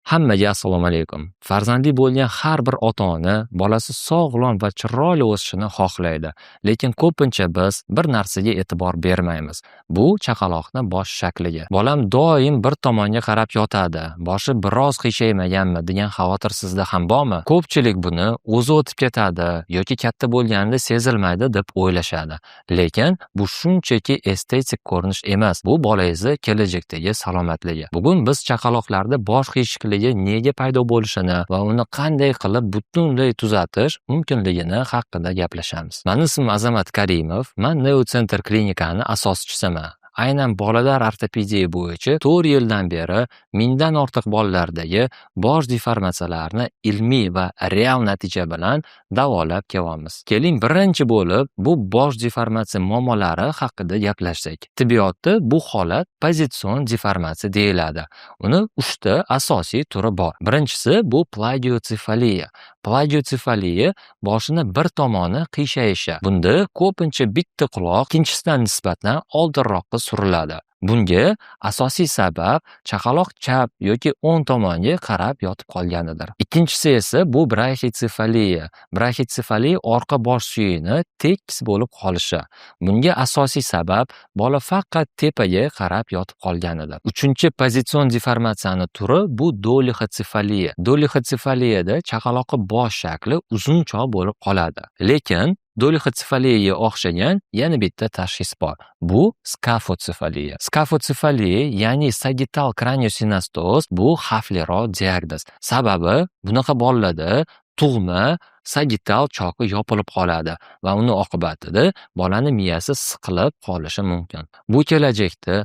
Hammaga assalomu alaykum. Farzandli bo'lgan har bir ota-ona bolasi sog'lom va chiroyli o'sishini xohlaydi. Lekin ko'pincha biz bir narsaga e'tibor bermaymiz. Bu chaqaloqni bosh shakliga. Bolam doim bir tomonga qarab yotadi. Boshi biroz qiyshaymaganmi degan xavotir sizda ham bormi? Ko'pchilik buni o'zi o'tib ketadi yoki katta bo'lganida sezilmaydi deb o'ylashadi. Lekin bu shunchaki estetik ko'rinish emas. Bu bolangizni kelajakdagi salomatligi. Bugun biz chaqaloqlarda bosh qiyshiqligi nega paydo bo'lishini va uni qanday qilib butunlay tuzatish mumkinligini haqida gaplashamiz. Mening ismim Azamat Karimov, men Neocenter klinikani asoschisiman. Aynan bolalar ortopediya bo'yicha 4 yildan beri mingdan ortiq bolalardagi bosh deformatsiyalarni ilmiy va real natija bilan davolab kelyapmiz. Keling birinchi bo'lib bu bosh deformatsiya muammolari haqida gaplashsak. Tibbiyotda bu holat pozitsion deformatsiya deyiladi. Uni 3 ta asosiy turi bor. Birinchisi bu plagiotsefaliya. Plagiotsefaliya boshini bir tomoni qiyshayishi. Bunda ko'pincha bitta quloq ikkinchisidan nisbatan oldinroqqa suriladi. Bunga asosiy sabab chaqaloq chap yoki o'ng tomonga qarab yotib qolganidir. Ikkinchisi esa bu brachitsefaliya. Brachitsefaliya orqa bosh suyini tekis bo'lib qolishi. Bunga asosiy sabab bola faqat tepaga qarab yotib qolganidir. Uchinchi pozitsion deformatsiyani turi bu dolixotsefaliya. Dolixotsefaliyada chaqaloqning bosh shakli uzunchoq bo'lib qoladi. Lekin dolixotsefaliyaga o'xshagan yana bitta tashxis bor. Bu skafotsefaliya. Skafotsefaliya, ya'ni sagittal kraniosinastos bu xavfliroq diagnoz. Sababi bunaqa bolalarda tug'ma sagittal choki yopilib qoladi va uni oqibatida bolaning miyasi siqilib qolishi mumkin. Bu kelajakda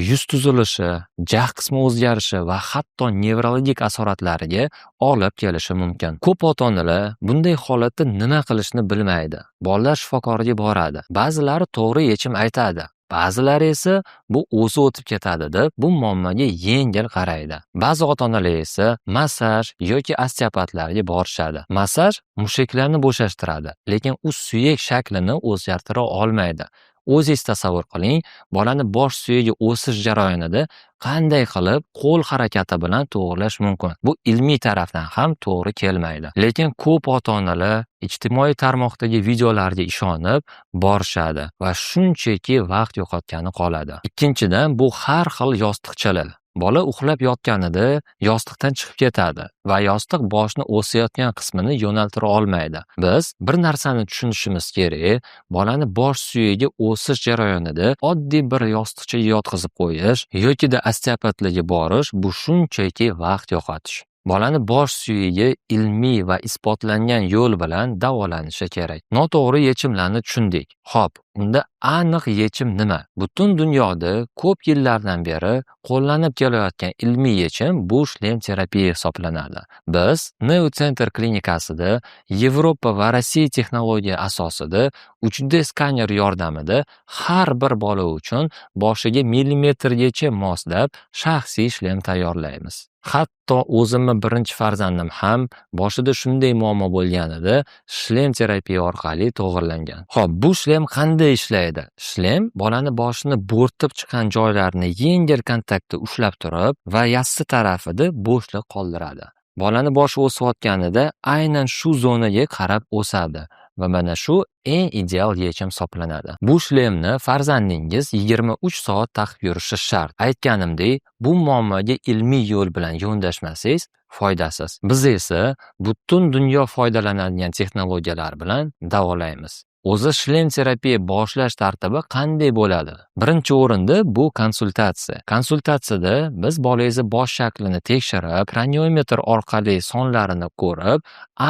yuz tuzilishi, jag qismi o'zgarishi va hatto nevrologik asoratlariga olib kelishi mumkin. Ko'p ota-onalar bunday holatda nima qilishni bilmaydi. Bolalar shifokoriga boradi. Ba'zilari to'g'ri yechim aytadi. Ba'zilari esa bu o'zi o'tib ketadi deb bu muammoga yengil qaraydi. Ba'zi ota-onalar esa massaj yoki osteopatlarga borishadi. Massaj mushaklarni bo'shashtiradi, lekin u suyak shaklini o'zgartira olmaydi. O'zingiz tasavvur qiling, bolani bosh suyagi o'sish jarayonida qanday qilib qo'l harakati bilan to'g'rilash mumkin? Bu ilmiy tarafdan ham to'g'ri kelmaydi. Lekin ko'p ota-onalar ijtimoiy tarmoqdagi videolarga ishonib borishadi va shunchaki vaqt yo'qotgani qoladi. Ikkinchidan, bu har xil yostiqchalar. Bola uxlab yotganida yostiqdan chiqib ketadi va yostiq boshni o'sayotgan qismini yo'naltira olmaydi. Biz bir narsani tushunishimiz kerak, bolani bosh suyagi o'sish jarayonida oddiy bir yostiqchaga yotqizib qo'yish yoki osteopatlarga borish bu shunchaki vaqt yo'qotish. Bolani bosh suyagi ilmiy va isbotlangan yo'l bilan davolanishi kerak. Noto'g'ri yechimlarni tushundik. Xo'p, unda aniq yechim nima? Butun dunyoda ko'p yillardan beri qo'llanib kelayotgan ilmiy yechim bu shlem terapiya hisoblanadi. Biz Neocenter klinikasida Yevropa va Rossiya texnologiya asosida 3D skaner yordamida har bir bola uchun boshiga millimetrgacha moslab shaxsiy shlem tayyorlaymiz. Hatto o'zimni birinchi farzandim ham boshida shunday muammo bo'lganida shlem terapiya orqali to'g'irlangan. Xo'p, bu shlem qanday ishlaydi? Shlem bolani boshini bo'rtib chiqqan joylarini yengil kontaktda ushlab turib va yassi tarafida bo'shliq qoldiradi. Bolani boshi o'sayotganida aynan shu zonaga qarab o'sadi va mana shu eng ideal yechim hisoblanadi. Bu shlemni farzandingiz 23 soat taqib yurishi shart. Aytganimdek, bu muammoga ilmiy yo'l bilan yondashmasangiz foydasiz. Biz esa butun dunyo foydalanadigan texnologiyalar bilan davolaymiz. O'zi shlem terapiya boshlash tartibi qanday bo'ladi? Birinchi o'rinda bu konsultatsiya. Konsultatsiyada biz bolangizni bosh shaklini tekshirib, kraniometr orqali sonlarini ko'rib,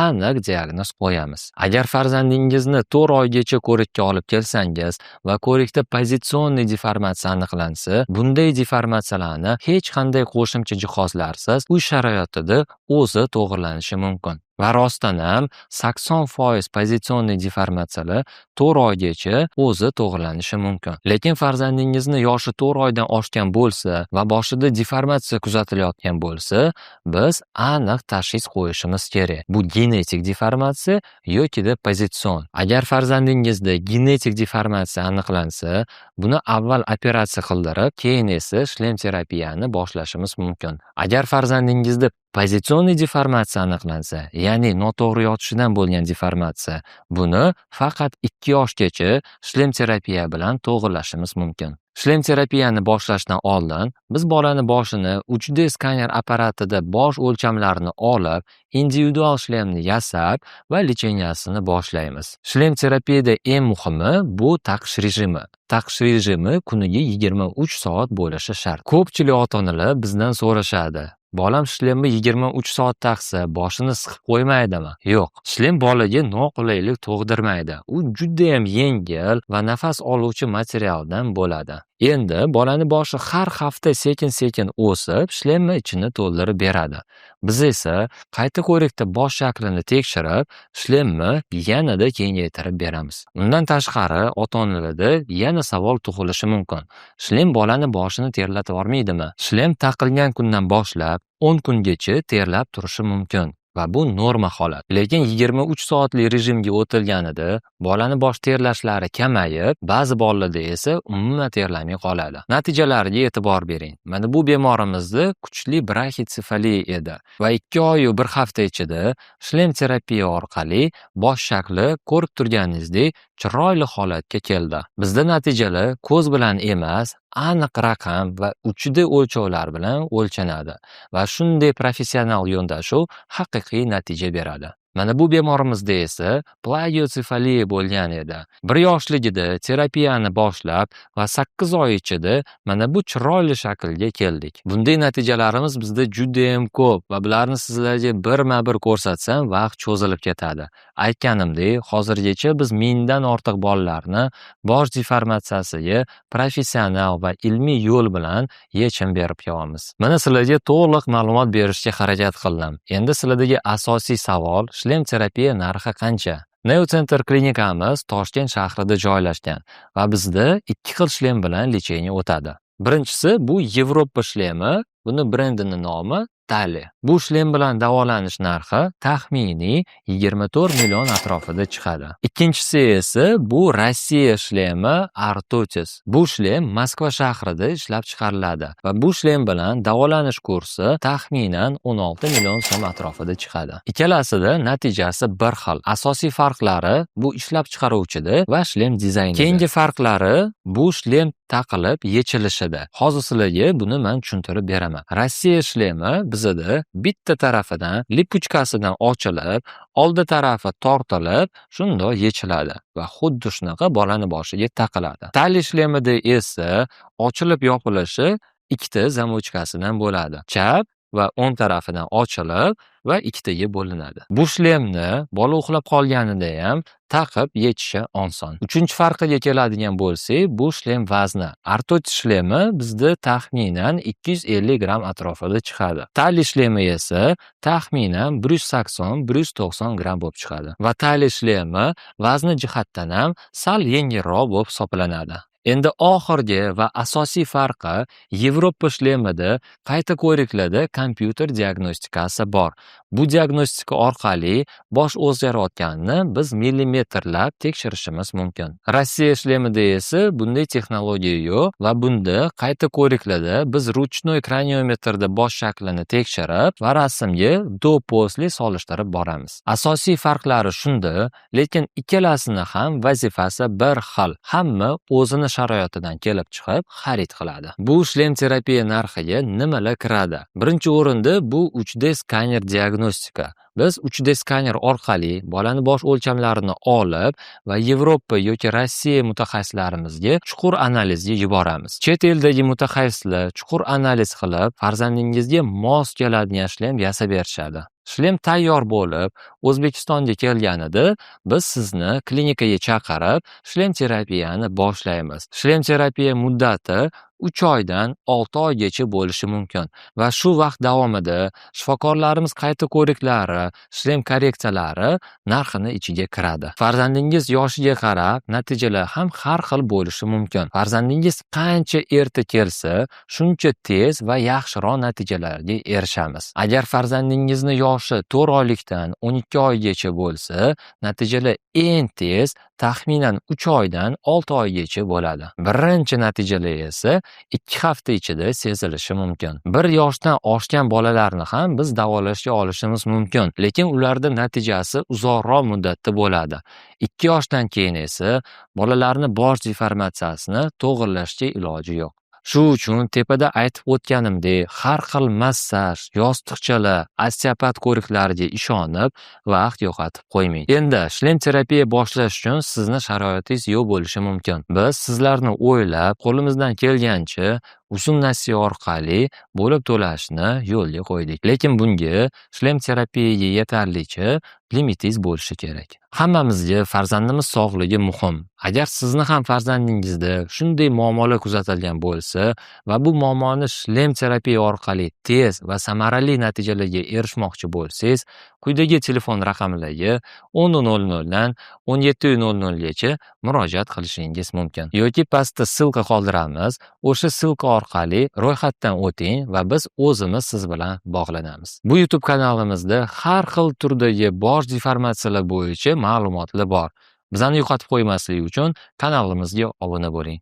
aniq diagnoz qo'yamiz. Agar farzandingizni 4 oygacha ko'rikka olib kelsangiz va ko'rikda pozitsionniy deformatsiya aniqlansa, bunday deformatsiyalarni hech qanday qo'shimcha jihozlarsiz uy sharoitida o'zi to'g'irlanishi mumkin. Va rostdan ham 80% pozitsionniy deformatsiyalar 4 oygacha o'zi to'g'irlanishi mumkin. Lekin farzandingizni yoshi 4 oydan oshgan bo'lsa va boshida deformatsiya kuzatilayotgan bo'lsa, biz aniq tashxis qo'yishimiz kerak. Bu genetik deformatsiya yoki pozitsion. Agar farzandingizda genetik deformatsiya aniqlansa, buni avval operatsiya qildirib, keyin esa shlem terapiyani boshlashimiz mumkin. Agar farzandingizda Pozitsionniy deformatsiya aniqlansa, ya'ni noto'g'ri yotishidan bo'lgan deformatsiya, buni faqat 2 yoshgacha shlem terapiya bilan to'g'rilashimiz mumkin. Shlem terapiyani boshlashdan oldin biz bolani boshini 3D skaner apparatida bosh o'lchamlarini olib, individual shlemni yasab va licheniyasini boshlaymiz. Shlem terapiyada eng muhimi bu taqish rejimi. Taqish rejimi kuniga 23 soat bo'lishi shart. Ko'pchilik ota-onalar bizdan so'rashadi: bolam shlemni 23 soat taqsa, boshini siqib qo'ymaydimi? Yo'q, shlem bolaga noqulaylik tug'dirmaydi. U juda ham yengil va nafas oluvchi materialdan bo'ladi. Endi bolani boshi har hafta sekin-sekin o'sib, shlemni ichini to'ldirib beradi. Biz esa qayta ko'rikda bosh shaklini tekshirib, shlemni yanada kengaytirib beramiz. Undan tashqari, ota-onalarda yana savol tug'ilishi mumkin. Shlem bolani boshini terlatib yormaydimi? Shlem taqilgan kundan boshlab 10 kungacha terlab turishi mumkin. Va bu norma holat. Lekin 23 soatli rejimga o'tilganida bolani bosh terlashlari kamayib, ba'zi bolalarda esa umuman terlamay qoladi. Natijalariga e'tibor bering. Mana bu bemorimizda kuchli brachitsefaliya edi va 2 oy va 1 hafta ichida shlem terapiya orqali bosh shakli ko'rib turganingizdek chiroyli holatga keldi. Bizda natijalar ko'z bilan emas, aniq raqam va 3D o'lchovlar bilan o'lchanadi va shunday professional yondashuv haqiqiy natija beradi. Mana bu bemorimizda esa plagiocefaliya bo'lgan edi. 1 yoshligida terapiyani boshlab va 8 oy ichida mana bu chiroyli shaklga keldik. Bunday natijalarimiz bizda juda ham ko'p va bularni sizlarga birma-bir ko'rsatsam vaqt cho'zilib ketadi. Aytganimdek, hozirgacha biz mingdan ortiq bolalarni bosh deformatsiyasiga professional va ilmiy yo'l bilan yechim berib kelyapmiz. Mana sizlarga to'liq ma'lumot berishga harakat qildim. Endi sizlardagi asosiy savol: shlem terapiya narxi qancha? Neocenter klinikamiz Toshkent shahrida joylashgan va bizda 2 xil shlem bilan lecheniya o'tadi. Birinchisi bu Yevropa shlemi, buni brendining nomi Tali. Bu shlem bilan davolanish narxi taxminiy 24 million atrofida chiqadi. Ikkinchisi esa bu Rossiya shlemi Artotis. Bu shlem Moskva shahrida ishlab chiqariladi va bu shlem bilan davolanish kursi taxminan 16 million so'm atrofida chiqadi. Ikkalasida natijasi bir xil. Asosiy farqlari bu ishlab chiqaruvchida va shlem dizaynida. Keyingi farqlari bu shlem taqilib yechilishida. Hozir sizlarga buni men tushuntirib beraman. Rossiya shlemi bizda bitta tarafidan lipuchkasidan ochilib, oldi tarafi tortilib, shundoq yechiladi va xuddi shunaqa bolani boshiga taqiladi. Tali shlemida esa ochilib yopilishi ikkita zamochkasidan bo'ladi. Chap va o'ng tarafidan ochilib va ikkitaga bo'linadi. Bu shlemni bola uxlab qolganida ham taqib yechishi oson. Uchinchi farqiga keladigan bo'lsak, bu shlem vazni. Artotis shlemi bizda taxminan 250 gram atrofida chiqadi. Tali shlemi esa taxminan 180-190 gram bo'lib chiqadi. Va tali shlemi vazni jihatdan ham sal yengilroq bo'lib hisoblanadi. Endi oxirgi va asosiy farqi Yevropa shlemida qayta ko'riklarda kompyuter diagnostikasi bor. Bu diagnostika orqali bosh o'zgarayotganini biz millimetrlab tekshirishimiz mumkin. Rossiya shlemida esa bunday texnologiya yo'q va bunda qayta ko'riklarda biz ruchnoy kraniometrda bosh shaklini tekshirib va rasmga do-posli solishtirib boramiz. Asosiy farqlari shunda, lekin ikkalasini ham vazifasi bir xil. Hamma o'zini sharoitidan kelib chiqib xarid qiladi. Bu shlem terapiya narxiga nimalar kiradi? Birinchi o'rinda bu 3D skaner diagnostika. Biz 3D skaner orqali bolani bosh o'lchamlarini olib va Yevropa yoki Rossiya mutaxassislarimizga chuqur analizga yuboramiz. Chet eldagi mutaxassislar chuqur analiz qilib, farzandingizga mos keladigan shlem yasab berishadi. Shlem tayyor bo'lib, O'zbekistonga kelganida biz sizni klinikaga chaqirib, shlem terapiyani boshlaymiz. Shlem terapiya muddati 3 oydan 6 oygacha bo'lishi mumkin va shu vaqt davomida shifokorlarimiz qayta ko'riklari, shlem korreksiyalari narxini ichiga kiradi. Farzandingiz yoshiga qarab natijalar ham har xil bo'lishi mumkin. Farzandingiz qancha erta kelsa, shuncha tez va yaxshiroq natijalarga erishamiz. Agar farzandingizni yoshi 4 oylikdan 12 oygacha bo'lsa, natijalar eng tez taxminan 3 oydan 6 oygacha bo'ladi. Birinchi natijalar esa 2 hafta ichida sezilishi mumkin. 1 yoshdan oshgan bolalarni ham biz davolashga olishimiz mumkin, lekin ularda natijasi uzoqroq muddatda bo'ladi. 2 yoshdan keyin esa bolalarni bosh deformatsiyasini to'g'irlashga iloji yo'q. Shu uchun tepada aytib o'tganimdek, har xil massaj, yostiqchalar, osteopat ko'riklariga ishonib, vaqt yo'qotib qo'ymang. Endi shlem terapiya boshlash uchun sizni sharoitingiz yo'q bo'lishi mumkin. Biz sizlarni o'ylab, qo'limizdan kelgancha uzun nasiya orqali bo'lib to'lashni yo'lga qo'ydik. Lekin bunga shlem terapiyaga yetarlicha limitingiz bo'lishi kerak. Hammamizga farzandimiz sog'ligi muhim. Agar sizni ham farzandingizda shunday muammolar kuzatilgan bo'lsa va bu muammoni shlem terapiya orqali tez va samarali natijalarga erishmoqchi bo'lsangiz, quyidagi telefon raqamlariga 10:00 dan 17:00 gacha murojaat qilishingiz mumkin. Yoki pastda silka qoldiramiz. O'sha silka orqali ro'yxatdan o'ting va biz o'zimiz siz bilan bog'lanamiz. Bu YouTube kanalimizda har xil turdagi bosh deformatsiyalar bo'yicha ma'lumotlar bor. Bizani yo'qotib qo'ymaslik uchun kanalimizga obuna bo'ling.